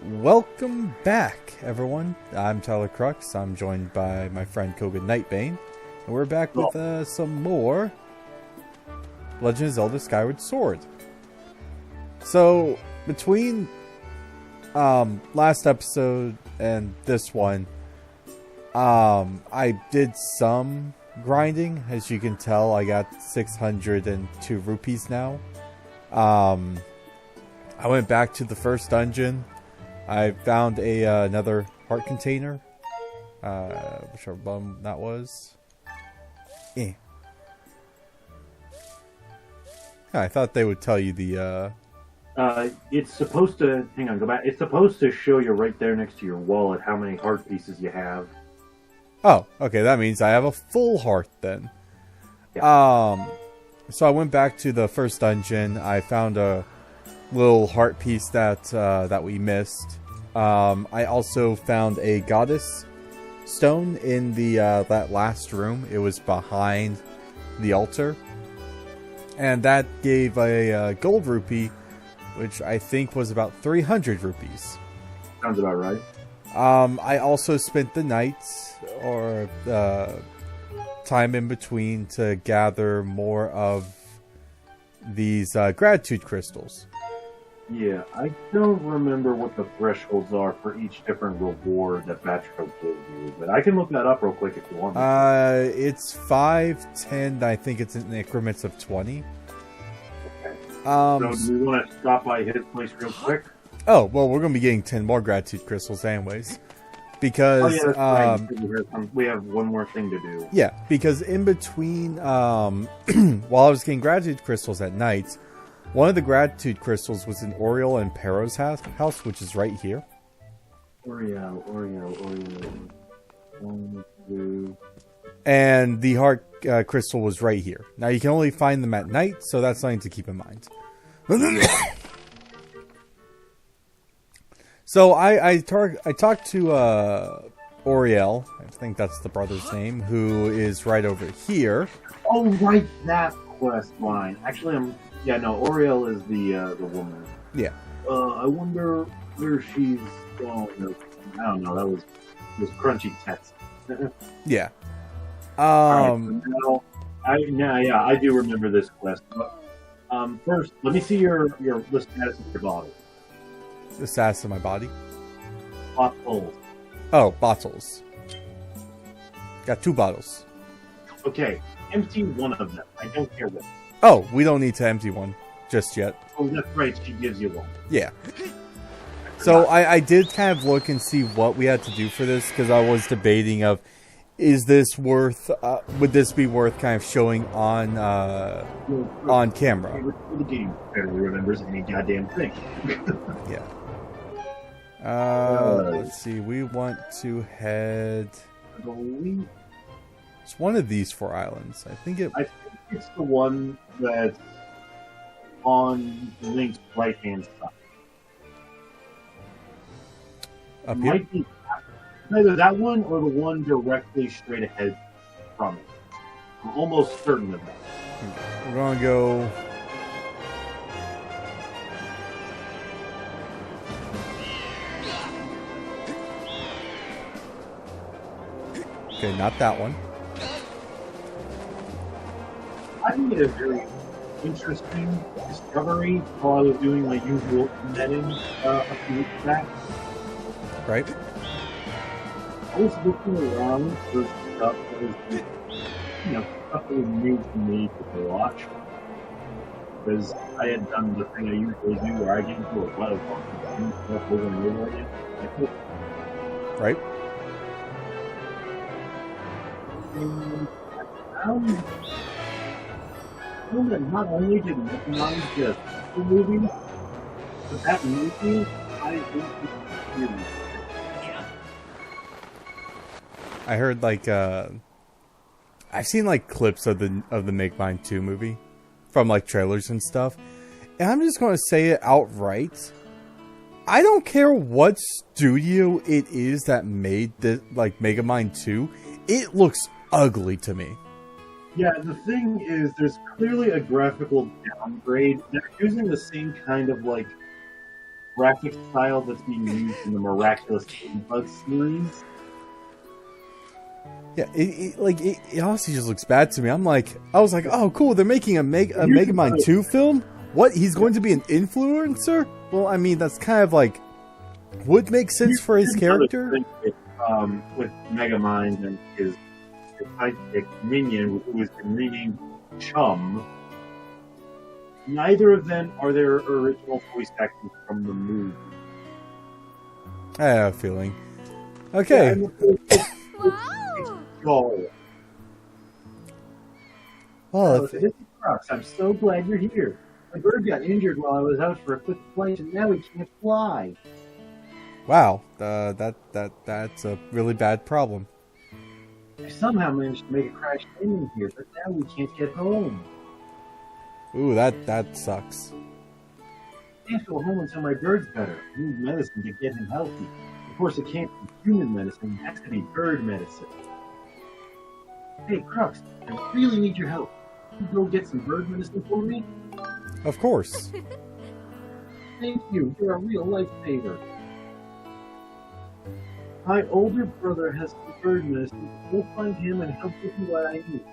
Welcome back, everyone. I'm Tyler Crux. I'm joined by my friend Kogha Nightbane, and we're back with some more Legend of Zelda Skyward Sword. So, between last episode and this one, I did some grinding. As you can tell, I got 602 rupees now. I went back to the first dungeon. I found another heart container, whichever bum that was. Yeah, I thought they would tell you the. It's supposed to hang on. Go back. It's supposed to show you right there next to your wallet how many heart pieces you have. Oh, okay. That means I have a full heart then. Yeah. So I went back to the first dungeon. I found a little heart piece that we missed. I also found a goddess stone in the that last room. It was behind the altar, and that gave a gold rupee, which I think was about 300 rupees. Sounds about right. I also spent the night or time in between to gather more of these gratitude crystals. Yeah, I don't remember what the thresholds are for each different reward that Batro gives you, but I can look that up real quick if you want. It's 5, 10, I think it's in increments of 20. Okay. So do we want to stop by his place real quick? Oh, well, we're going to be getting 10 more gratitude crystals anyways. Because, we have one more thing to do. Yeah, because in between, while I was getting gratitude crystals at night, one of the gratitude crystals was in Oriel and Pero's house, which is right here. Oriel. 1, 2. And the heart crystal was right here. Now, you can only find them at night, so that's something to keep in mind. So, I talked to Oriel, I think that's the brother's name, who is right over here. Oh, right, that quest line. Actually, Yeah, no, Oriel is the woman. Yeah. I wonder where she's going. I don't know. That was crunchy text. Yeah. Right, so I do remember this quest. But, first, let me see the status of your bottle. The status of my body? Bottles. Oh, bottles. Got 2 bottles. Okay, empty one of them. I don't care which. Oh, we don't need to empty one just yet. Oh, that's right. She gives you one. Yeah. So I did kind of look and see what we had to do for this, because I was debating of, is this worth, would this be worth kind of showing on camera? The game barely remembers any goddamn thing. Yeah. Let's see. We want to head. It's one of these 4 islands. I think it's the one that's on Link's right-hand side. Up it here? might be either that one or the one directly straight ahead from it. I'm almost certain of that. We're going to go. Okay, not that one. I made a very interesting discovery while I was doing my usual netting a few weeks back. Right. I was looking around for stuff that was, stuff that was new to me to watch. Because I had done the thing I usually do where I get into a lot of stuff over and over again. Right. And I found that not only did recognize the movie, but that movie, I think it's really good. I heard I've seen clips of the Make Mine 2 movie from trailers and stuff, and I'm just going to say it outright. I don't care what studio it is that made this Mega Mine 2. It looks ugly to me. Yeah, the thing is, there's clearly a graphical downgrade. They're using the same kind of graphic style that's being used in the Miraculous Ladybug series. Yeah, it honestly just looks bad to me. I was like, oh, cool, they're making a Megamind 2 film? What? He's going to be an influencer? Well, I mean, that's kind of like, would make sense for his character. With Megamind and his sidekick minion, who has been renamed Chum, neither of them are their original voice actors from the movie. I have a feeling. Okay. I'm so glad you're here. My bird got injured while I was out for a quick flight, and now he can't fly. Wow, that's a really bad problem. I somehow managed to make a crash landing here, but now we can't get home. Ooh, that sucks. I can't go home until my bird's better. I need medicine to get him healthy. Of course, it can't be human medicine. It has to be bird medicine. Hey, Crux, I really need your help. Can you go get some bird medicine for me? Of course. Thank you. You're a real lifesaver. My older brother has some bird medicine. Go find him and he'll give you what I need.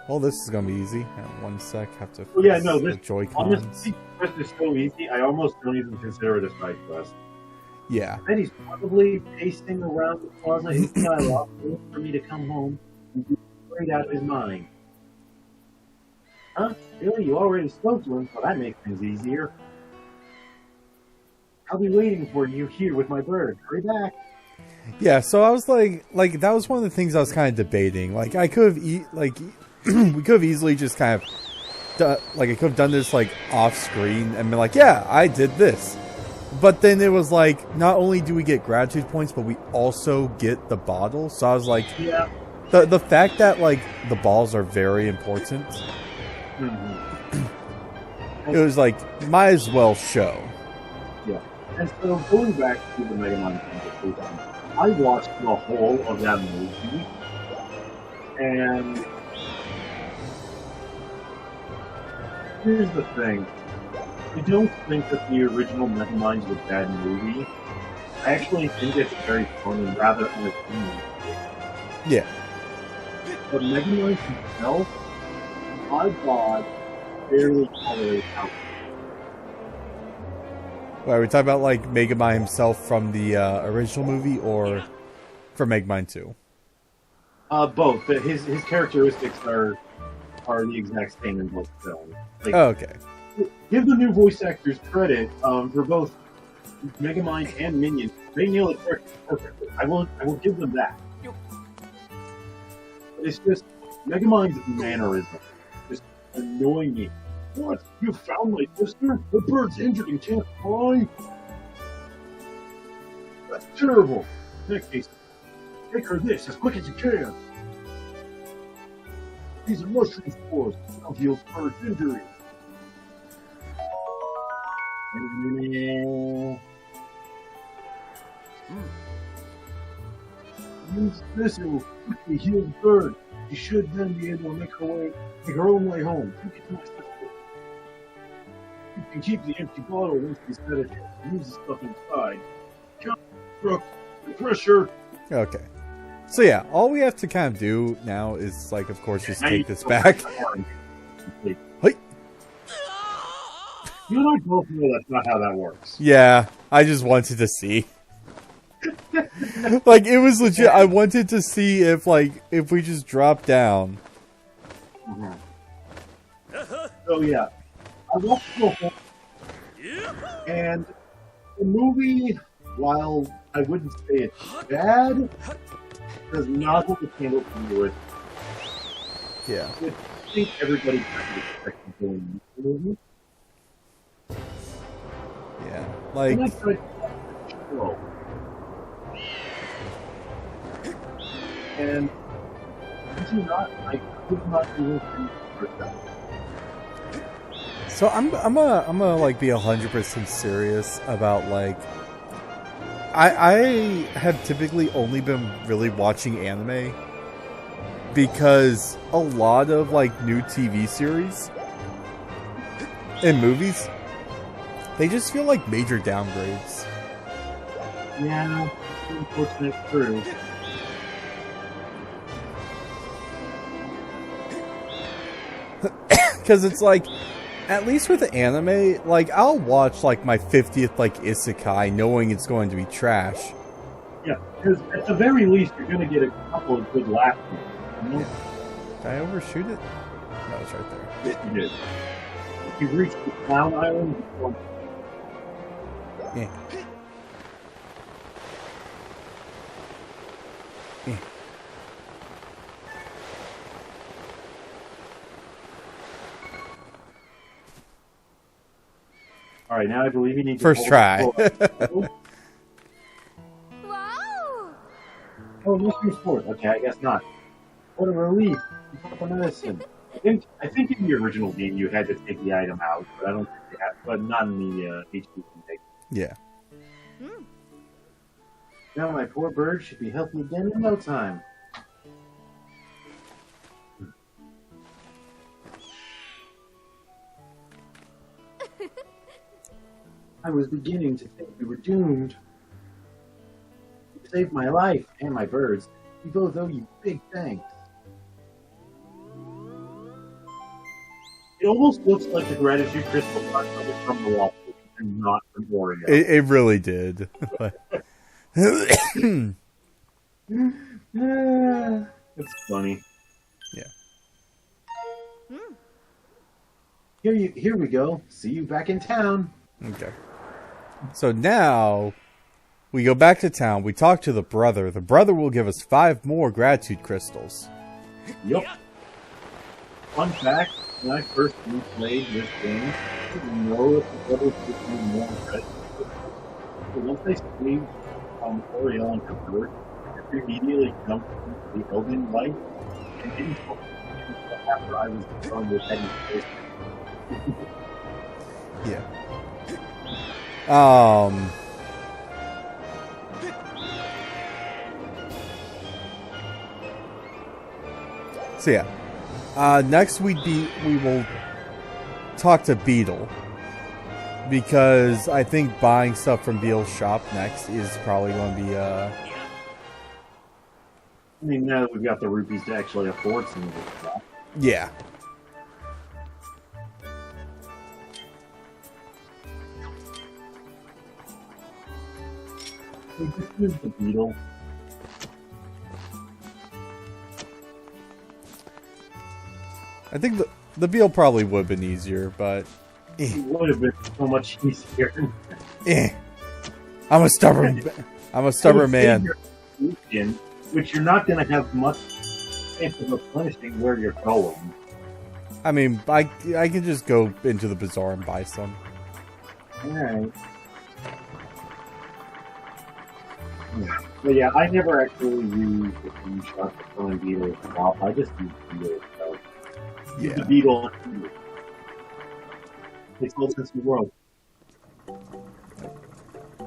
Well, this is gonna be easy. One sec, have to fix the Joy-Cons. Honestly, this quest is so easy, I almost don't even consider it a side quest. Yeah. And he's probably pacing around the plaza in Skyward waiting for me to come home and be straight out of his mind. Huh? Really? You already spoke to him, so that makes things easier. I'll be waiting for you here with my bird. Hurry back. Yeah, so I was like that was one of the things I was kind of debating. Like, I could have we could have easily just kind of I could have done this like off screen and been like, yeah, I did this. But then it was like, not only do we get gratitude points, but we also get the bottle. So I was like, yeah. The fact that like the balls are very important. It was like, might as well show. Yeah. And so going back to the Mega Man conversation, I watched the whole of that movie, and here's the thing. I don't think that the original Megamind is a bad movie. I actually think it's very fun and rather entertaining. Yeah. But Megamind himself, my god, barely tolerates out. Wait, are we talking about like Megamind himself from the original movie or from Megamind 2? Both. His characteristics are the exact same in both films. Like, oh, okay. Give the new voice actors credit for both Megamind and Minion. They nail it perfectly. I will give them that. It's just Megamind's mannerism just annoying me. What? You found my sister? The bird's injured and can't fly? That's terrible. In that case, take her this as quick as you can. These are mushroom spores. They'll heal the bird's injury. Use this and will quickly heal the bird. She should then be able to make her own way home. Take it to my sister. You can keep the empty bottle once we set it. Use the stuff inside. Pressure. Okay. So yeah, all we have to kind of do now is, like, of course, just take this back. Hey. You and I both know that's not how that works. Yeah, I just wanted to see. Like, it was legit. I wanted to see if we just drop down. So yeah, I watched the whole, and the movie, while I wouldn't say it's bad, does not hold a candle to it. Yeah. I think everybody kind of expected going into the movie. Yeah, like. And I could not do anything for that. So I'm gonna like be 100% serious about like. I have typically only been really watching anime because a lot of like new TV series and movies They just feel like major downgrades. Yeah, unfortunate true. Because it's like, at least with the anime, like, I'll watch, like, my 50th, like, isekai knowing it's going to be trash. Yeah, because at the very least, you're going to get a couple of good laughs. You know? Did I overshoot it? No, it's right there. Yes, you did. If you reach the Clown Island, before... Yeah. Yeah. All right, now I believe you need to First try. Wow! Oh, mushroom sport. Okay, I guess not. What a relief! You got the medicine. I think in the original game you had to take the item out, but I don't think you have. But not in the HD remake. Yeah. Now my poor bird should be healthy again in no time. I was beginning to think we were doomed. You saved my life and my birds. We both owe you big thanks. It almost looks like the gratitude crystal got coming from the wall and not from Oreo. It really did. It's funny. Yeah. Here we go. See you back in town. Okay. So now we go back to town. We talk to the brother. The brother will give us 5 more gratitude crystals. Yep. Fun fact, when I first played this game, I didn't know if the brothers would do more credit. So once I saved Oriel and her bird, I immediately jumped into the Eldin light and didn't talk to him until after I was done with heading first. Yeah. So yeah. Next we will talk to Beetle. Because I think buying stuff from Beetle's shop next is probably going to be I mean, now that we've got the rupees to actually afford some of this stuff. yeah. This is the Beetle. I think the Beetle probably would have been easier, but It would have been so much easier. I'm a stubborn man. Which you're not going to have much chance of replenishing where you're going. I mean, I can just go into the bazaar and buy some. Alright. But yeah, I never actually used the free shot for killing beetles off. I just used beetles. So. Yeah. The beetle. Makes all sense in the world.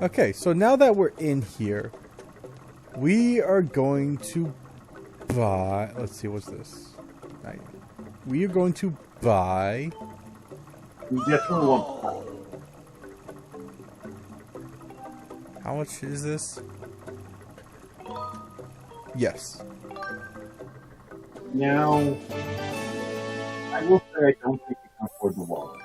Okay, so now that we're in here, we are going to buy... Let's see, what's this? Right. We are going to buy... We definitely want... How much is this? Yes. Now, I will say I don't think we can afford the wallet.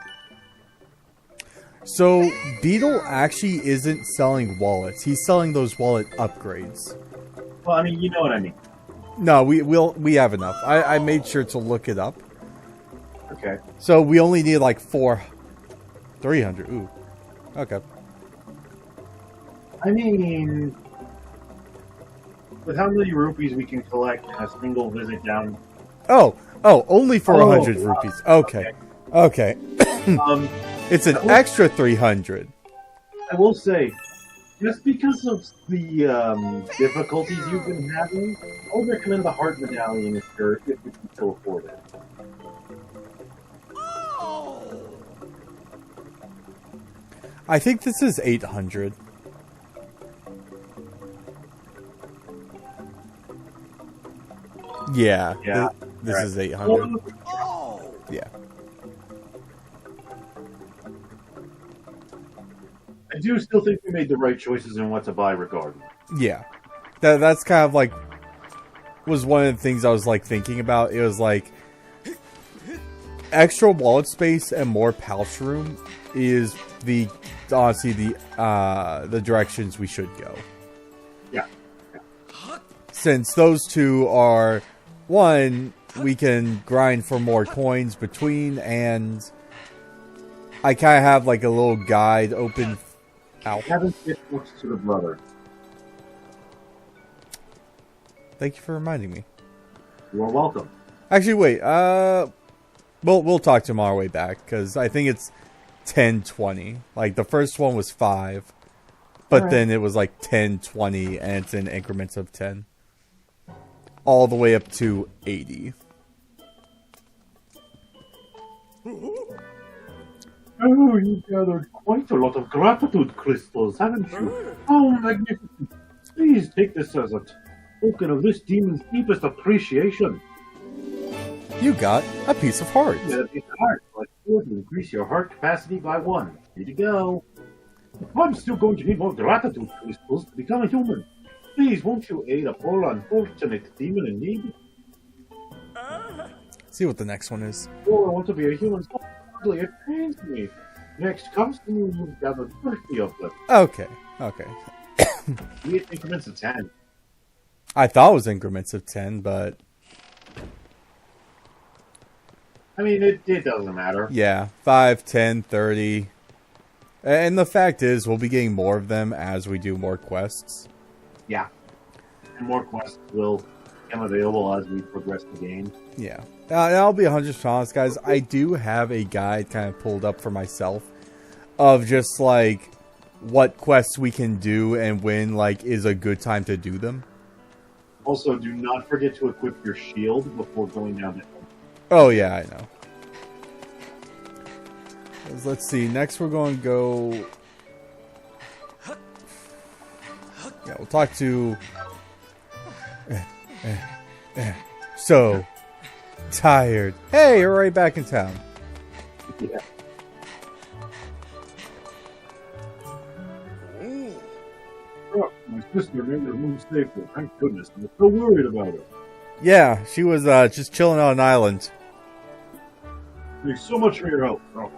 So, Beetle actually isn't selling wallets. He's selling those wallet upgrades. Well, I mean, you know what I mean. No, we have enough. I made sure to look it up. Okay. So, we only need like 300. Ooh. Okay. I mean, with how many rupees we can collect in a single visit down... Oh, only for 100 rupees. Okay. It's an extra 300. I will say, just because of the difficulties you've been having, I would recommend the Heart Medallion if you can still afford it. I think this is 800. Yeah. This is 800. Yeah. do still think we made the right choices in what to buy regardless. Yeah. That's kind of like... was one of the things I was like thinking about. It was like... extra wallet space and more pouch room is honestly the directions we should go. Yeah. Since those two are... one, we can grind for more coins between, and... I kind of have like a little guide open out. Haven't get books to the brother. Thank you for reminding me. You are welcome. Actually, wait. We'll talk to him on our way back because I think it's 10:20. Like the first one was 5, but then it was like 10:20, and it's in increments of 10, all the way up to 80. Oh, you gathered quite a lot of gratitude crystals, haven't you? How magnificent! Please take this as a token of this demon's deepest appreciation. You got a piece of heart. You got a piece of heart. Let's do it to increase your heart capacity by 1. Here you go. I'm still going to need more gratitude crystals to become a human. Please, won't you aid a poor unfortunate demon in need? See what the next one is. Oh, I want to be a human so badly, it pains me. Next comes to me, you've gathered 30 of them. Okay. We had increments of 10. I thought it was increments of 10, but... I mean, it doesn't matter. yeah, 5, 10, 30. And the fact is, we'll be getting more of them as we do more quests. Yeah. And more quests will become available as we progress the game. Yeah. And I'll be 100% honest, guys. I do have a guide kind of pulled up for myself of just, like, what quests we can do and when, like, is a good time to do them. Also, do not forget to equip your shield before going down the hill. Oh, yeah, I know. Let's see. Next, we're going to go... yeah, we'll talk to... so tired. Hey, you're right back in town. Yeah. Oh, my sister made her home safely. Thank goodness. I'm so worried about her. Yeah, she was just chilling on an island. Thanks so much for your help. Oh.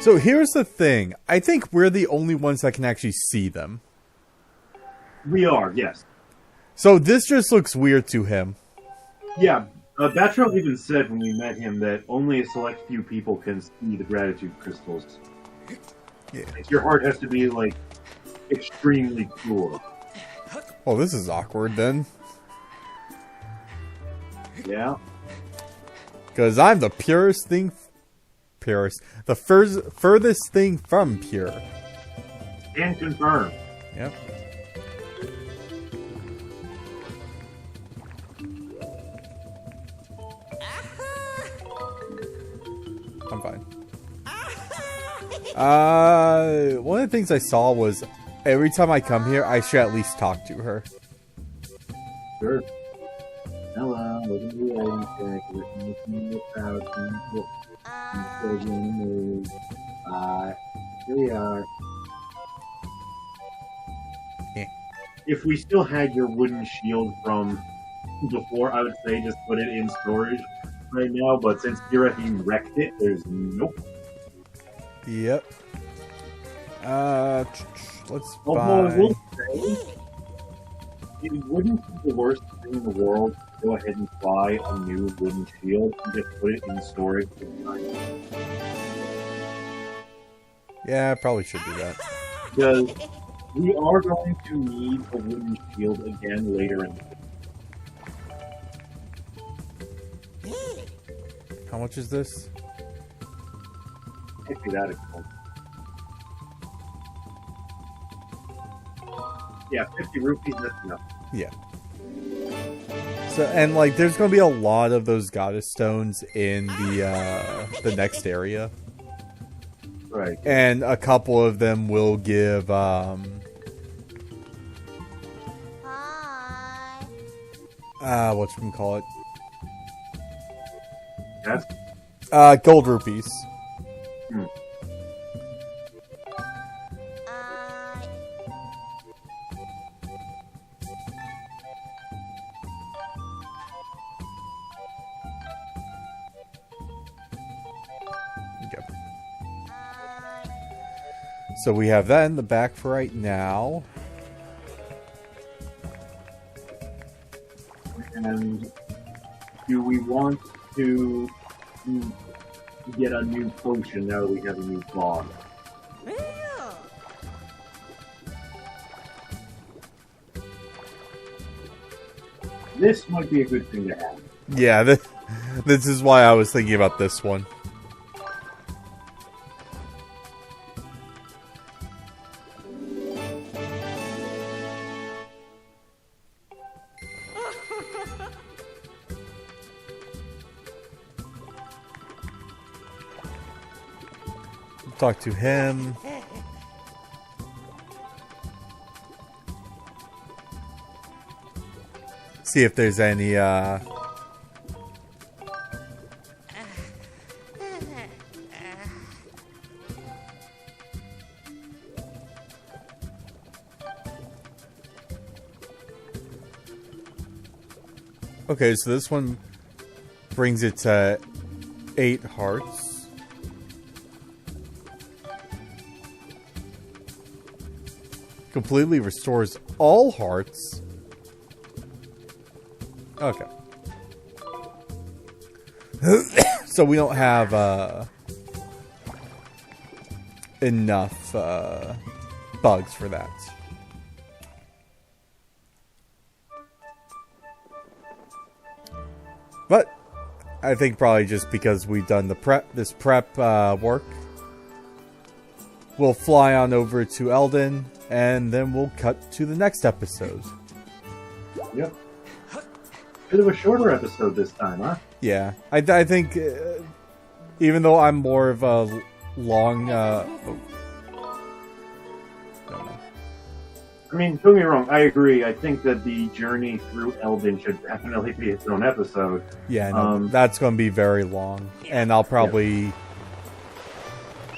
So here's the thing. I think we're the only ones that can actually see them. We are, yes. So this just looks weird to him. Yeah, Batroc even said when we met him that only a select few people can see the gratitude crystals. Yeah. Like, your heart has to be, like, extremely pure. Oh, this is awkward then. Yeah. Because I'm the purest thing... purest. The furthest thing from pure. And confirm. Yep. I'm fine. One of the things I saw was every time I come here, I should at least talk to her. Sure. Hello, welcome to the item check. We're making the crowd. Here we are. Yeah. If we still had your wooden shield from before, I would say just put it in storage right now, but since Kira wrecked it, there's nope. Yep. Let's Although buy... I will say, it wouldn't be the worst thing in the world to go ahead and buy a new wooden shield and just put it in storage for the time. Yeah, I probably should do that. Because we are going to need a wooden shield again later in the game. How much is this? Can't be that expensive. Yeah, 50 rupees, that's enough. Yeah. So, and like, there's gonna be a lot of those goddess stones in the next area. Right. And a couple of them will give, Hi. whatchamacallit? Yes? Gold rupees. Hmm. Okay. So we have that in the back for right now. And do we want to get a new potion now that we have a new boss? This might be a good thing to have. Yeah, this is why I was thinking about this one. Talk to him. See if there's any, Okay, so this one brings it to 8 hearts. Completely restores all hearts. Okay. So we don't have enough bugs for that. But I think probably just because we've done the this prep work, we'll fly on over to Eldin, and then we'll cut to the next episode. Yep. Bit of a shorter episode this time, huh? Yeah, I think even though I'm more of a long, I mean, don't get me wrong, I agree. I think that the journey through Eldin should definitely be its own episode. Yeah, no, that's going to be very long. And I'll probably,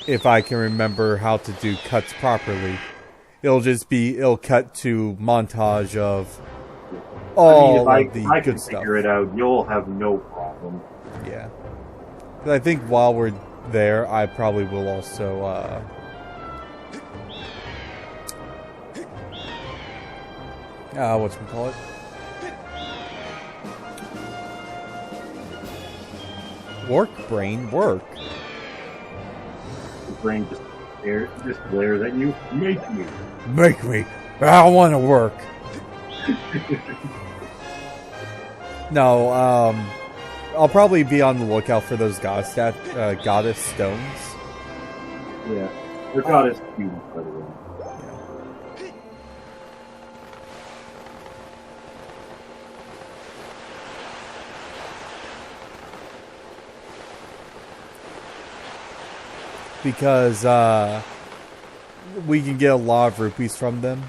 if I can remember how to do cuts properly, it'll cut to montage of all of the I good can stuff. Figure it out, you'll have no problem. Yeah. But I think while we're there, I probably will also, whatchamacallit? Work, brain, work. The brain just glares at you. Make me. Make me. I want to work. No, I'll probably be on the lookout for those goddess stones. Yeah. They're goddess cubes, by the way. Because we can get a lot of rupees from them.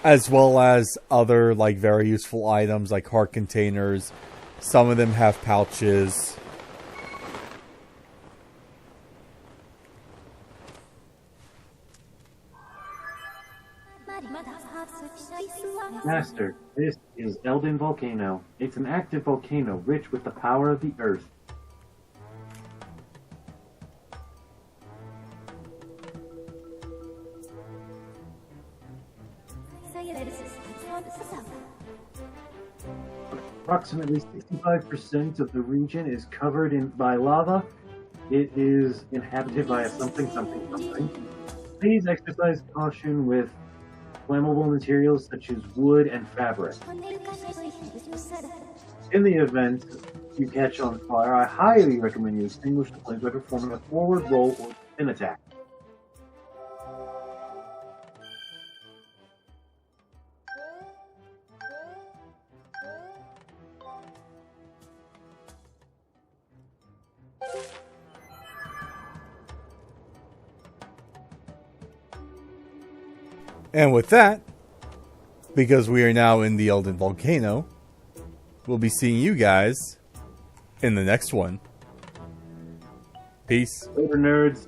As well as other like very useful items like heart containers. Some of them have pouches. Master, this is Eldin Volcano. It's an active volcano rich with the power of the earth. Approximately 65% of the region is covered by lava. It is inhabited by a something. Please exercise caution with flammable materials such as wood and fabric. In the event you catch on fire, I highly recommend you extinguish the flames by performing a forward roll or spin attack. And with that, because we are now in the Eldin Volcano, we'll be seeing you guys in the next one. Peace. Later, nerds.